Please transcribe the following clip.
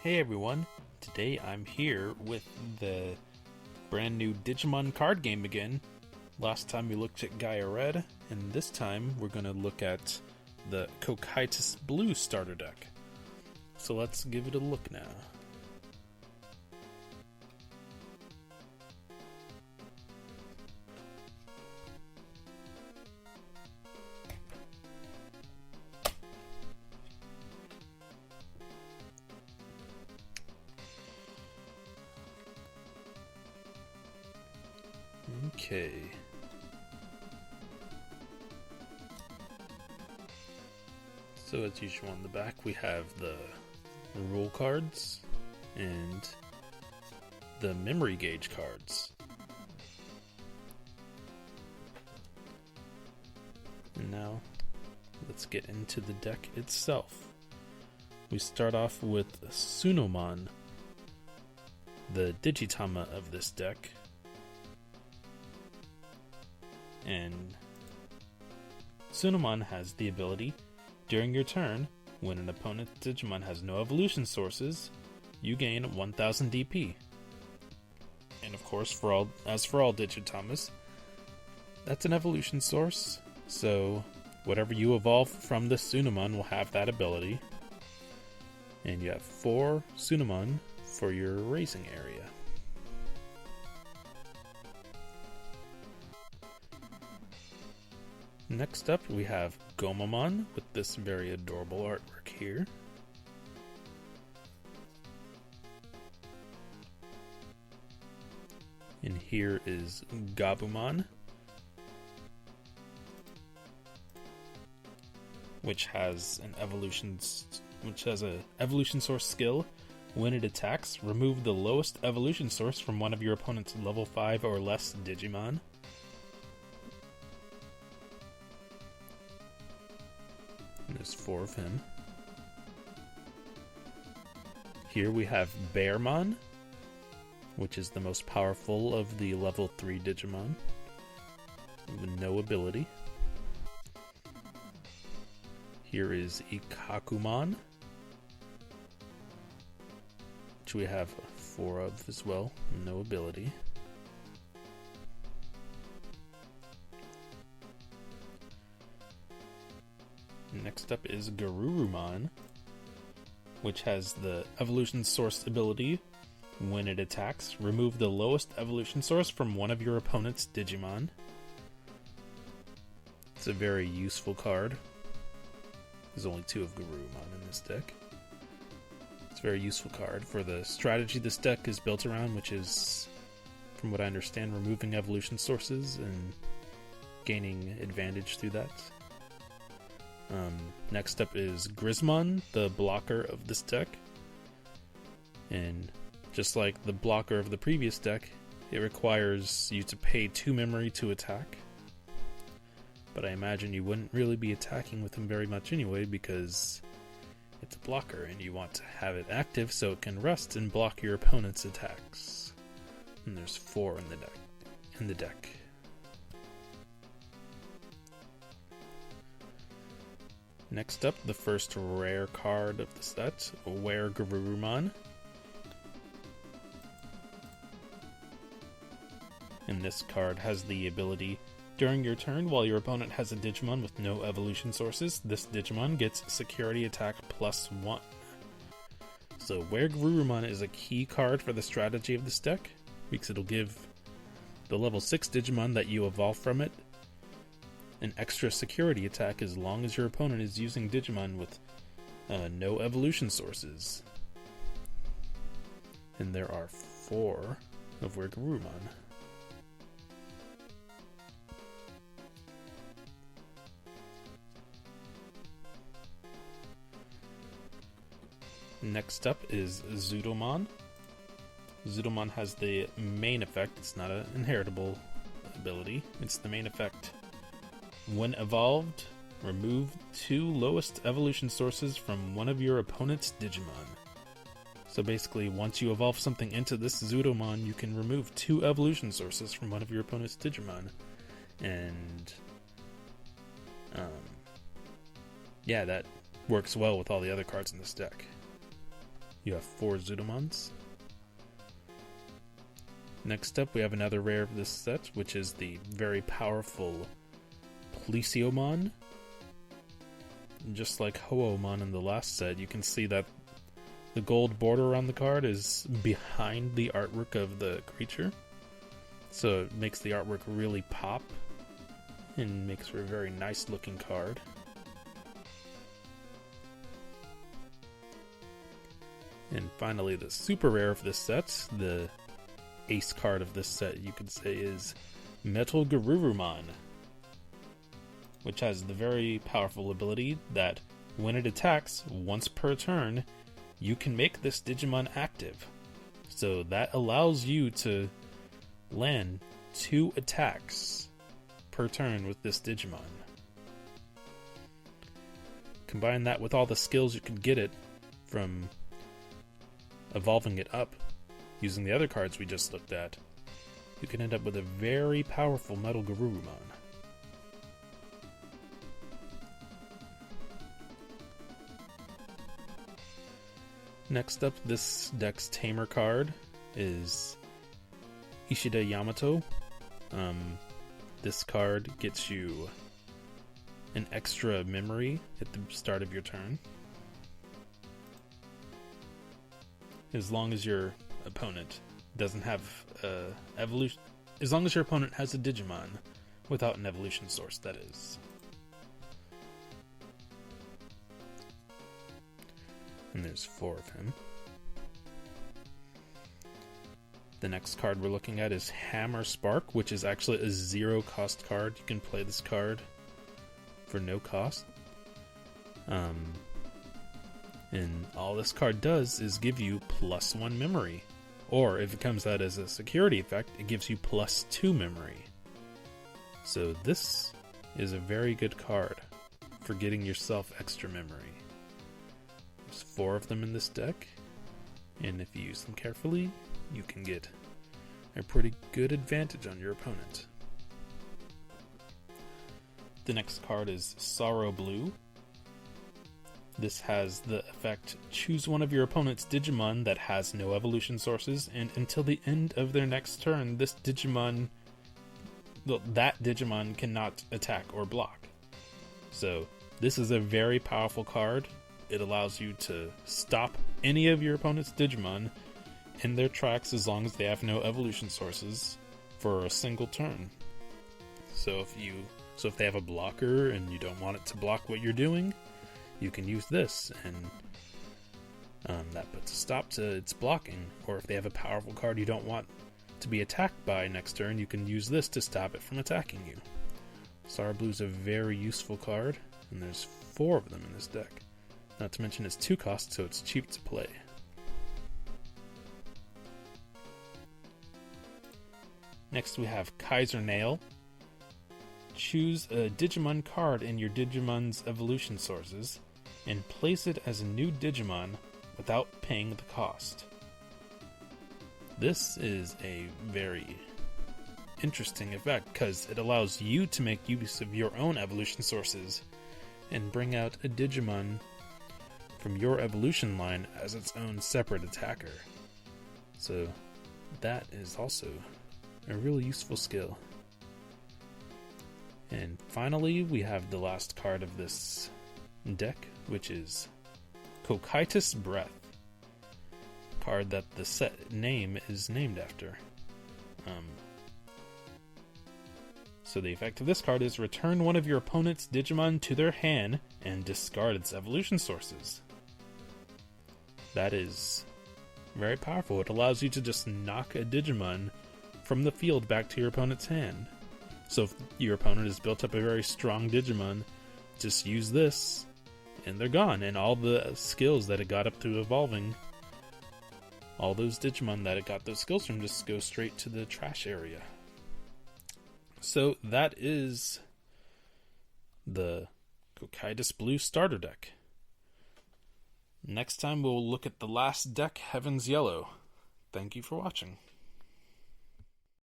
Hey everyone, today I'm here with the brand new Digimon Card Game again. Last time we looked at Gaia Red, and this time we're going to look at the Cocytus Blue starter deck. So let's give it a look now. Okay. So as usual on the back we have the rule cards and the memory gauge cards. And now let's get into the deck itself. We start off with Sunnah Mon, the Digitama of this deck. And Sunnah Mon has the ability, during your turn, when an opponent's Digimon has no evolution sources, you gain 1000 DP. And of course, for all Digitamas, that's an evolution source, so whatever you evolve from the Sunnah Mon will have that ability. And you have 4 Sunnah Mon for your raising area. Next up, we have Gomamon with this very adorable artwork here. And here is Gomamon, which has an evolution source skill. When it attacks, remove the lowest evolution source from one of your opponent's level 5 or less Digimon. There's 4 of him. Here we have Behrman, which is the most powerful of the level 3 Digimon, with no ability. Here is Ikakumon, which we have 4 of as well, no ability. Next up is Griezmann, which has the evolution source ability. When it attacks, remove the lowest evolution source from one of your opponent's Digimon. It's a very useful card. There's only 2 of Gomamon in this deck. It's a very useful card for the strategy this deck is built around, which is, from what I understand, removing evolution sources and gaining advantage through that. Next up is Griezmann, the blocker of this deck. And just like the blocker of the previous deck, it requires you to pay 2 memory to attack. But I imagine you wouldn't really be attacking with him very much anyway, because it's a blocker and you want to have it active so it can rest and block your opponent's attacks. And there's 4 in the deck. Next up, the first rare card of the set, Griezmann. And this card has the ability, during your turn, while your opponent has a Digimon with no evolution sources, this Digimon gets security attack +1. So Griezmann is a key card for the strategy of this deck, because it'll give the level 6 Digimon that you evolve from it an extra security attack as long as your opponent is using Digimon with no evolution sources. And there are 4 of Griezmann. Next up is Pseudo Mon. Pseudo Mon has the main effect. It's not an inheritable ability. It's the main effect. When evolved, remove 2 lowest evolution sources from one of your opponent's Digimon. So basically, once you evolve something into this Pseudo Mon, you can remove 2 evolution sources from one of your opponent's Digimon. And yeah, that works well with all the other cards in this deck. you have 4 Pseudo Mons. Next up, we have another rare of this set, which is the very powerful Lisi Omen. Just like Ho-Omon in the last set, you can see that the gold border around the card is behind the artwork of the creature. So it makes the artwork really pop and makes for a very nice looking card. And finally, the super rare of this set, the ace card of this set, you could say, is Metal Goober Ramon, which has the very powerful ability that when it attacks once per turn, you can make this Digimon active. So that allows you to land 2 attacks per turn with this Digimon. Combine that with all the skills you can get it from evolving it up using the other cards we just looked at, you can end up with a very powerful Metal Goober Ramon. Next up, this Dex Tamer card is Ishida Yamato. This card gets you an extra memory at the start of your turn, as long as your opponent doesn't have evolution. As long as your opponent has a Digimon without an evolution source, that is. And there's 4 of him. The next card we're looking at is Hammer Spark, which is actually a 0 cost card. You can play this card for no cost. And all this card does is give you +1 memory. Or if it comes out as a security effect, it gives you +2 memory. So this is a very good card for getting yourself extra memory. There's 4 of them in this deck, and if you use them carefully, you can get a pretty good advantage on your opponent. The next card is Sorrow Blue. This has the effect, choose one of your opponent's Digimon that has no evolution sources, and until the end of their next turn, that Digimon cannot attack or block. So this is a very powerful card. It allows you to stop any of your opponent's Digimon in their tracks as long as they have no evolution sources for a single turn. So if they have a blocker and you don't want it to block what you're doing, you can use this, and that puts a stop to its blocking. Or if they have a powerful card you don't want to be attacked by next turn, you can use this to stop it from attacking you. Sorrow Blue is a very useful card, and there's 4 of them in this deck. Not to mention it's 2 cost, so it's cheap to play. Next we have Kaiser Nail. Choose a Digimon card in your Digimon's evolution sources and place it as a new Digimon without paying the cost. This is a very interesting effect because it allows you to make use of your own evolution sources and bring out a Digimon from your evolution line as its own separate attacker. So that is also a really useful skill. And finally, we have the last card of this deck, which is Cocytus Breath, card that the set name is named after. So the effect of this card is return one of your opponent's Digimon to their hand and discard its evolution sources. That is very powerful. It allows you to just knock a Digimon from the field back to your opponent's hand. So if your opponent has built up a very strong Digimon, just use this and they're gone. And all the skills that it got up through evolving, all those Digimon that it got those skills from, just go straight to the trash area. So that is the Cocytus Blue starter deck. Next time we'll look at the last deck, Heaven's Yellow. Thank you for watching.